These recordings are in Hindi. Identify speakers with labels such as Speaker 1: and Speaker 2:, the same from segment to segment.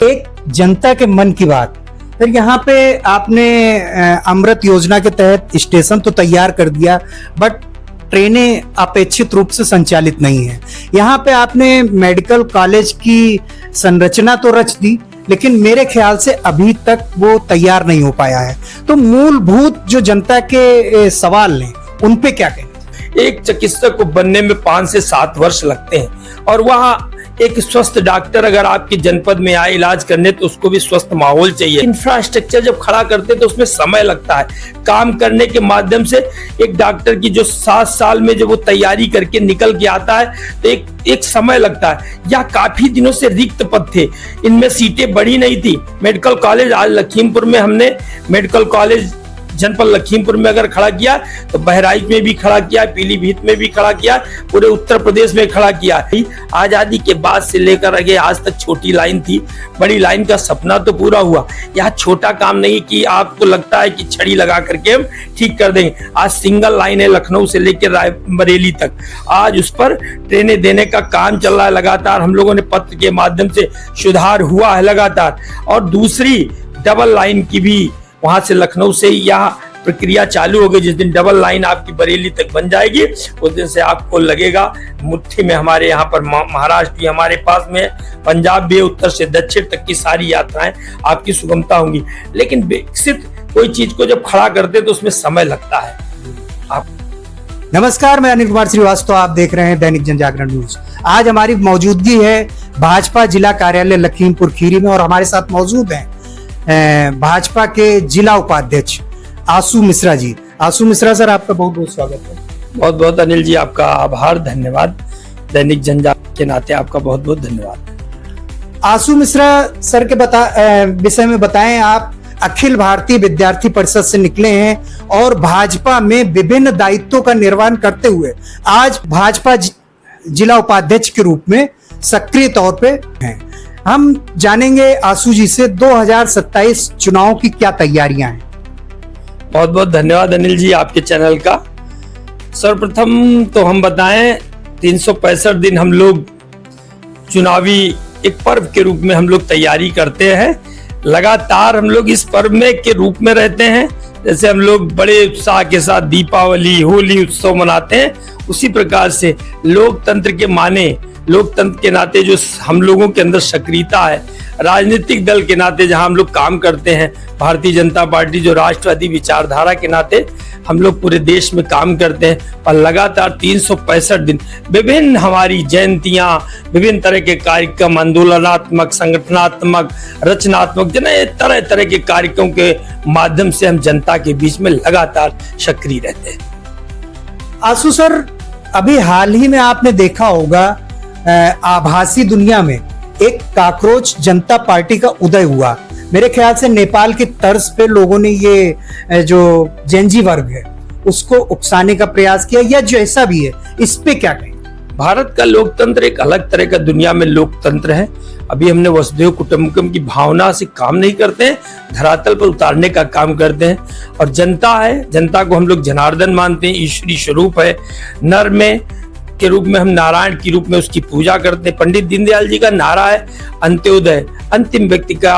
Speaker 1: एक जनता के मन की बात। फिर यहाँ पे आपने अमृत योजना के तहत स्टेशन तो तैयार कर दिया, बट ट्रेनें अपेक्षित रूप से संचालित नहीं है। यहाँ पे आपने मेडिकल कॉलेज की संरचना तो रच दी, लेकिन मेरे ख्याल से अभी तक वो तैयार नहीं हो पाया है। तो मूलभूत जो जनता के सवाल हैं उन पे क्या कहें?
Speaker 2: एक चिकित्सक को बनने में 5 से 7 वर्ष लगते हैं और वहाँ एक स्वस्थ डॉक्टर अगर आपके जनपद में आए इलाज करने तो उसको भी स्वस्थ माहौल चाहिए। इंफ्रास्ट्रक्चर जब खड़ा करते हैं तो उसमें समय लगता है। काम करने के माध्यम से एक डॉक्टर की जो 7 साल में जब वो तैयारी करके निकल के आता है तो एक समय लगता है। या काफी दिनों से रिक्त पद थे, इनमें सीटें बढ़ी नहीं थी। मेडिकल कॉलेज आज लखीमपुर में हमने मेडिकल कॉलेज जनपद लखीमपुर में अगर खड़ा किया तो बहराइच में भी खड़ा किया, पीलीभीत में भी खड़ा किया, पूरे उत्तर प्रदेश में खड़ा किया। आजादी के बाद से लेकर आगे आज तक छोटी लाइन थी, बड़ी लाइन का सपना तो पूरा हुआ। यहाँ छोटा काम नहीं कि आपको लगता है कि छड़ी लगा करके हम ठीक कर देंगे। आज सिंगल लाइन है लखनऊ से लेकर रायबरेली तक, आज उस पर ट्रेनें देने का काम चल रहा है लगातार। हम लोगों ने पत्र के माध्यम से सुधार हुआ है लगातार। और दूसरी डबल लाइन की भी वहां से लखनऊ से यह प्रक्रिया चालू हो गई। जिस दिन डबल लाइन आपकी बरेली तक बन जाएगी उस दिन से आपको लगेगा मुट्ठी में। हमारे यहाँ पर महाराष्ट्र भी हमारे पास में, पंजाब भी, उत्तर से दक्षिण तक की सारी यात्राएं आपकी सुगमता होंगी। लेकिन विकसित कोई चीज को जब खड़ा करते तो उसमें समय लगता है।
Speaker 1: नमस्कार, मैं अनिल कुमार श्रीवास्तव, आप देख रहे हैं दैनिक जनजागरण न्यूज। आज हमारी मौजूदगी है भाजपा जिला कार्यालय लखीमपुर खीरी में और हमारे साथ मौजूद हैं भाजपा के जिला उपाध्यक्ष आशु मिश्रा जी। आशु मिश्रा सर, आपका बहुत बहुत स्वागत है।
Speaker 2: बहुत बहुत अनिल जी, आपका आभार, धन्यवाद। दैनिक जनजागरण के नाते आपका बहुत बहुत धन्यवाद।
Speaker 1: आशु मिश्रा सर के विषय में बताएं। आप अखिल भारतीय विद्यार्थी परिषद से निकले हैं और भाजपा में विभिन्न दायित्वों का निर्वहन करते हुए आज भाजपा जिला उपाध्यक्ष के रूप में सक्रिय तौर पे हैं। हम जानेंगे आशु जी से 2027 चुनाव की क्या तैयारियां हैं।
Speaker 2: बहुत बहुत धन्यवाद अनिल जी आपके चैनल का। सर्वप्रथम तो हम बताएं 365 दिन हम लोग चुनावी एक पर्व के रूप में हम लोग तैयारी करते हैं। लगातार हम लोग इस पर्व में के रूप में रहते हैं। जैसे हम लोग बड़े उत्साह के साथ दीपावली, होली उत्सव मनाते हैं, उसी प्रकार से लोकतंत्र के माने, लोकतंत्र के नाते जो हम लोगों के अंदर सक्रियता है, राजनीतिक दल के नाते जहां हम लोग काम करते हैं, भारतीय जनता पार्टी जो राष्ट्रवादी विचारधारा के नाते हम लोग पूरे देश में काम करते हैं। और लगातार 365 दिन विभिन्न हमारी जयंतियां, विभिन्न तरह के कार्यक्रम, आंदोलनात्मक, संगठनात्मक, रचनात्मक, तरह तरह के कार्यक्रमों के माध्यम से हम जनता के बीच में लगातार सक्रिय रहते हैं।
Speaker 1: आशु सर, अभी हाल ही में आपने देखा होगा आभासी दुनिया में एक काकरोच जनता पार्टी का उदय हुआ। मेरे ख्याल से नेपाल की तर्ज पे लोगों ने ये जो जेनजी वर्ग है उसको उकसाने का प्रयास किया, या जैसा भी है, इस पे क्या कहें?
Speaker 2: भारत का लोकतंत्र एक अलग तरह का दुनिया में लोकतंत्र है। अभी हमने वसुधैव कुटुंबकम की भावना से काम नहीं करते हैं, धरातल पर उतारने का काम करते हैं। और जनता है, जनता को हम लोग जनार्दन मानते हैं, ईश्वरी स्वरूप है। नर में के रूप में हम नारायण के रूप में उसकी पूजा करते हैं। पंडित दीनदयाल जी का नारा है अंत्योदय, अंतिम व्यक्ति का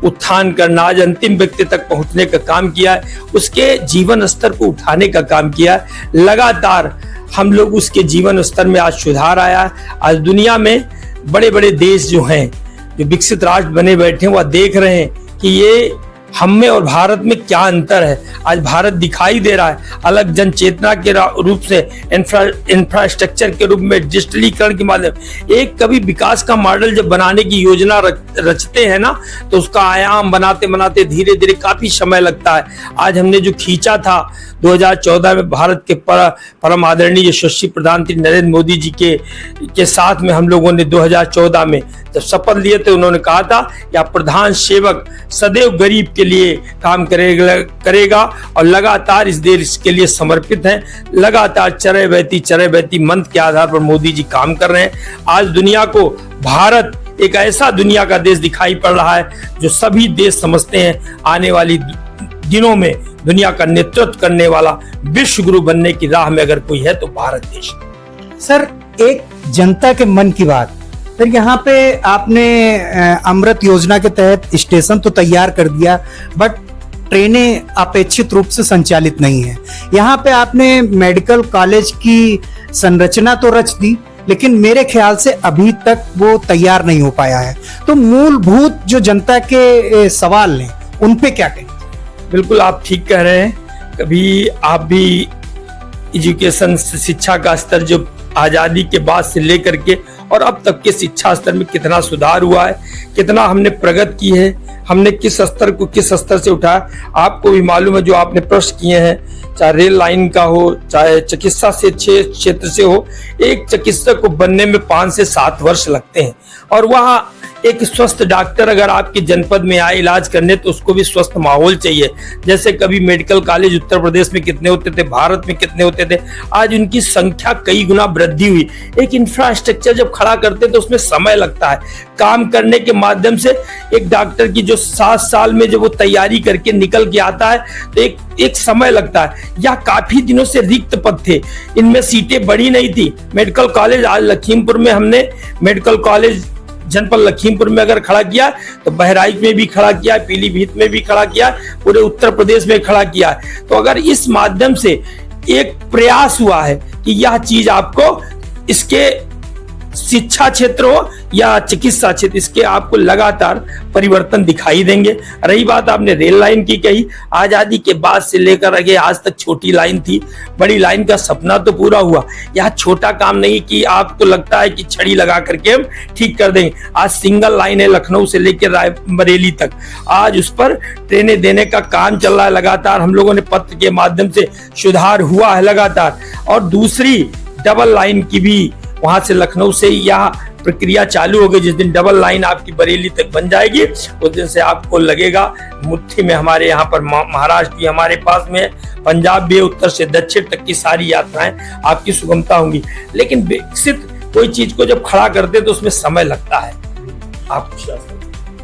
Speaker 2: उत्थान करना। आज अंतिम व्यक्ति तक पहुंचने का काम किया है, उसके जीवन स्तर को उठाने का काम किया है। लगातार हम लोग उसके जीवन स्तर में आज सुधार आया है। आज दुनिया में बड़े बड़े देश जो हैं, जो विकसित राष्ट्र बने बैठे हैं, वह देख रहे हैं कि ये हम में और भारत में क्या अंतर है। आज भारत दिखाई दे रहा है अलग जन चेतना के रूप से, इंफ्रास्ट्रक्चर के रूप में, डिजिटलीकरण के माध्यम। एक कभी विकास का मॉडल जब बनाने की योजना रचते हैं ना, तो उसका आयाम बनाते बनाते धीरे धीरे काफी समय लगता है। आज हमने जो खींचा था 2014 में भारत के परम आदरणीय यशस्वी प्रधानमंत्री नरेंद्र मोदी जी के साथ में हम लोगों ने 2014 में जब शपथ लिए थे, उन्होंने कहा था कि आप प्रधान सेवक सदैव गरीब के लिए काम करेगा और लगातार इस देश के लिए समर्पित हैं। लगातार चरय बहती मंत्र के आधार पर मोदी जी काम कर रहे हैं। आज दुनिया को भारत एक ऐसा दुनिया का देश दिखाई पड़ रहा है जो सभी देश समझते हैं आने वाली दिनों में दुनिया का नेतृत्व करने वाला विश्व गुरु बनने की राह में अगर कोई है तो भारत देश।
Speaker 1: सर, एक जनता के मन की बात। सर यहाँ पे आपने अमृत योजना के तहत स्टेशन तो तैयार कर दिया, बट ट्रेनें अपेक्षित रूप से संचालित नहीं है। यहाँ पे आपने मेडिकल कॉलेज की संरचना तो रच दी, लेकिन मेरे ख्याल से अभी तक वो तैयार नहीं हो पाया है। तो मूलभूत जो जनता के सवाल हैं उन पे क्या कहें?
Speaker 2: बिल्कुल आप ठीक कह रहे हैं। कभी आप भी एजुकेशन शिक्षा का स्तर जो आजादी के बाद से लेकर के और अब तक के शिक्षा स्तर में कितना सुधार हुआ है, कितना हमने प्रगति की है, हमने किस स्तर को किस स्तर से उठाया, आपको भी मालूम है। जो आपने प्रश्न किए हैं, चाहे रेल लाइन का हो, चाहे चिकित्सा से क्षेत्र से हो, एक चिकित्सक को बनने में 5 से 7 वर्ष लगते हैं। और वहाँ एक स्वस्थ डॉक्टर अगर आपके जनपद में आए इलाज करने, तो उसको भी स्वस्थ माहौल चाहिए। जैसे कभी मेडिकल कॉलेज उत्तर प्रदेश में कितने होते थे, भारत में कितने होते थे, आज उनकी संख्या कई गुना वृद्धि हुई। एक इंफ्रास्ट्रक्चर जब खड़ा करते हैं तो उसमें समय लगता है। काम करने के माध्यम से एक डॉक्टर की जो 7 साल में जब वो तैयारी करके निकल के आता है, तो एक समय लगता है। या काफी दिनों से रिक्त पद थे, इनमें सीटें बढ़ी नहीं थी। मेडिकल कॉलेज आज लखीमपुर में हमने मेडिकल कॉलेज जनपद लखीमपुर में अगर खड़ा किया, तो बहराइच में भी खड़ा किया, पीलीभीत में भी खड़ा किया, पूरे उत्तर प्रदेश में खड़ा किया। तो अगर इस माध्यम से एक प्रयास हुआ है कि यह चीज आपको इसके शिक्षा क्षेत्र हो या चिकित्सा क्षेत्र, इसके आपको लगातार परिवर्तन दिखाई देंगे। रही बात आपने रेल लाइन की कही, आजादी के बाद से लेकर आगे आज तक छोटी लाइन थी, बड़ी लाइन का सपना तो पूरा हुआ। यह छोटा काम नहीं कि आपको लगता है कि छड़ी लगा करके हम ठीक कर देंगे। आज सिंगल लाइन है लखनऊ से लेकर रायबरेली तक, आज उस पर ट्रेनें देने का काम चल रहा है लगातार। हम लोगों ने पत्र के माध्यम से सुधार हुआ है लगातार। और दूसरी डबल लाइन की भी वहां से लखनऊ से यह प्रक्रिया चालू हो गई। जिस दिन डबल लाइन आपकी बरेली तक बन जाएगी, उस दिन से आपको लगेगा मुट्ठी में हमारे यहाँ पर महाराष्ट्र भी हमारे पास में है, पंजाब भी, उत्तर से दक्षिण तक की सारी यात्राएं आपकी सुगमता होंगी। लेकिन विकसित कोई चीज को जब खड़ा करते हैं तो उसमें समय लगता है। आप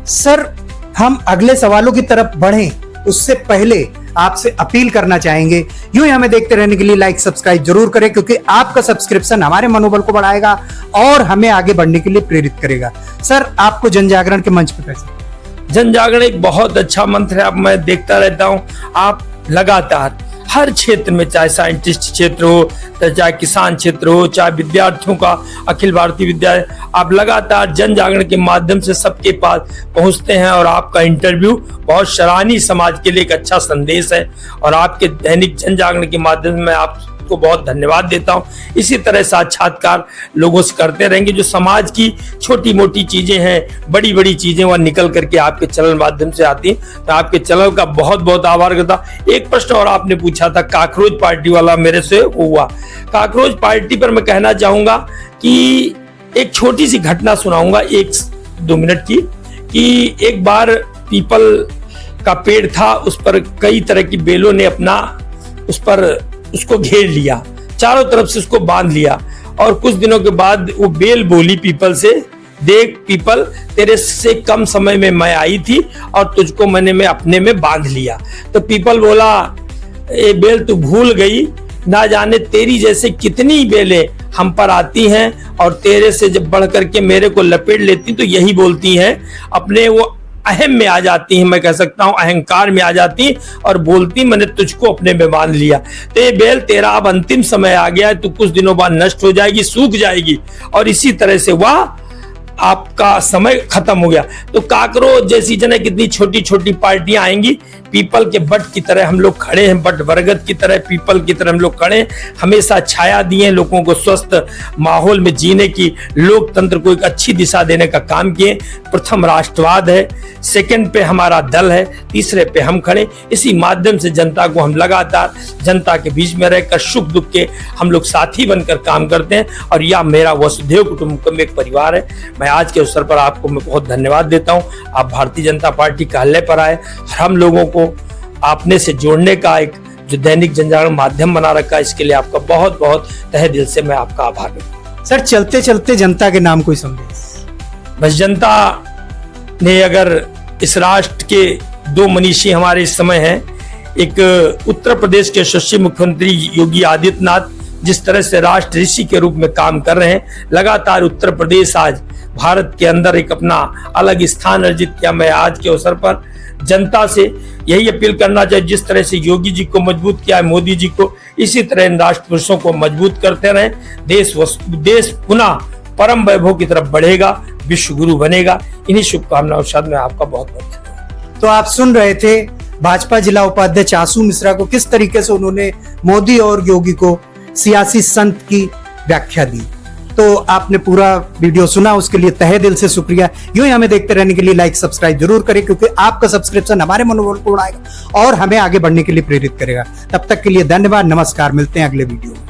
Speaker 1: सर, हम अगले सवालों की तरफ बढ़ें उससे पहले आपसे अपील करना चाहेंगे, यूं ही हमें देखते रहने के लिए लाइक सब्सक्राइब जरूर करें, क्योंकि आपका सब्सक्रिप्शन हमारे मनोबल को बढ़ाएगा और हमें आगे बढ़ने के लिए प्रेरित करेगा। सर, आपको जन जागरण के मंच पर कैसे?
Speaker 2: जन जागरण एक बहुत अच्छा मंत्र है। अब मैं देखता रहता हूं, आप लगातार हर क्षेत्र में, चाहे साइंटिस्ट क्षेत्र हो, चाहे किसान क्षेत्र हो, चाहे विद्यार्थियों का अखिल भारतीय विद्यालय, आप लगातार जन जागरण के माध्यम से सबके पास पहुंचते हैं। और आपका इंटरव्यू बहुत सराहनीय, समाज के लिए एक अच्छा संदेश है। और आपके दैनिक जन जागरण के माध्यम से मैं आपको बहुत धन्यवाद देता हूं। इसी तरह साक्षात्कार लोगों से करते रहेंगे। जो समाज की छोटी मोटी चीजें हैं, बड़ी बड़ी चीजें, वह निकल करके आपके चैनल माध्यम से आती हैं। तो आपके चैनल का बहुत बहुत आभार करता। एक प्रश्न और आपने पूछा था, कॉकरोच पार्टी वाला मेरे से हुआ। कॉकरोच पार्टी पर मैं कहना चाहूंगा कि एक छोटी सी घटना सुनाऊंगा 1-2 मिनट की। कि एक बार पीपल का पेड़ था, उस पर कई तरह की बेलों ने अपना उसको घेर लिया, चारों तरफ से उसको बांध लिया। और कुछ दिनों के बाद वो बेल बोली पीपल से, देख पीपल, तेरे से कम समय में मैं आई थी और तुझको मैं अपने में बांध लिया। तो पीपल बोला, ए बेल तू भूल गई, ना जाने तेरी जैसे कितनी बेलें हम पर आती हैं और तेरे से जब बढ़ करके मेरे को लपेट लेती तो यही बोलती हैं, अपने वो अहम में आ जाती हैं, मैं कह सकता हूं अहंकार में आ जाती और बोलती मैंने तुझको अपने में बांध लिया। तो ये बेल, तेरा अब अंतिम समय आ गया है, तू कुछ दिनों बाद नष्ट हो जाएगी, सूख जाएगी। और इसी तरह से वह आपका समय खत्म हो गया। तो कॉकरोच जैसी जने कितनी छोटी छोटी पार्टियां आएंगी, पीपल के बट की तरह हम लोग खड़े हैं, बट बरगद की तरह, पीपल की तरह हम लोग खड़े हैं। हमेशा छाया दिए, लोगों को स्वस्थ माहौल में जीने की, लोकतंत्र को एक अच्छी दिशा देने का काम किए। प्रथम राष्ट्रवाद है, सेकंड पे हमारा दल है, तीसरे पे हम खड़े। इसी माध्यम से जनता को हम लगातार जनता के बीच में रहकर सुख दुख के हम लोग साथी बनकर काम करते हैं। और यह मेरा वसुधैव कुटुंबकम एक परिवार है। मैं आज के अवसर पर आपको मैं बहुत धन्यवाद देता हूं। आप भारतीय जनता पार्टी कार्यालय पर आए, हम लोगों को आपने से जोड़ने का एक जो दैनिक जन जागरण माध्यम बना रखा है, इसके लिए आपका बहुत बहुत तहे दिल से मैं आपका आभार व्यक्त करता हूं।
Speaker 1: सर, चलते चलते जनता के नाम कोई संदेश?
Speaker 2: बस जनता ने, अगर इस राष्ट्र के 2 मनीषी हमारे इस समय हैं, एक उत्तर प्रदेश के यशस्वी मुख्यमंत्री योगी आदित्यनाथ जिस तरह से राष्ट्र ऋषि के रूप में काम कर रहे हैं, लगातार उत्तर प्रदेश आज भारत के अंदर एक अपना अलग स्थान अर्जित किया। मैं आज के अवसर पर जनता से यही अपील करना चाहिए, जिस तरह से योगी जी को मजबूत किया है मोदी जी को, इसी तरह इन राष्ट्र पुरुषों को मजबूत करते रहें। देश पुनः परम वैभव की तरफ बढ़ेगा, विश्व गुरु बनेगा। इन्हीं शुभकामनाओं के साथ मैं आपका बहुत बहुत धन्यवाद।
Speaker 1: तो आप सुन रहे थे भाजपा जिला उपाध्यक्ष आशु मिश्रा को, किस तरीके से उन्होंने मोदी और योगी को सियासी संत की व्याख्या दी। तो आपने पूरा वीडियो सुना, उसके लिए तहे दिल से शुक्रिया। यूं ही हमें देखते रहने के लिए लाइक सब्सक्राइब जरूर करें, क्योंकि आपका सब्सक्रिप्शन हमारे मनोबल को बढ़ाएगा और हमें आगे बढ़ने के लिए प्रेरित करेगा। तब तक के लिए धन्यवाद, नमस्कार, मिलते हैं अगले वीडियो में।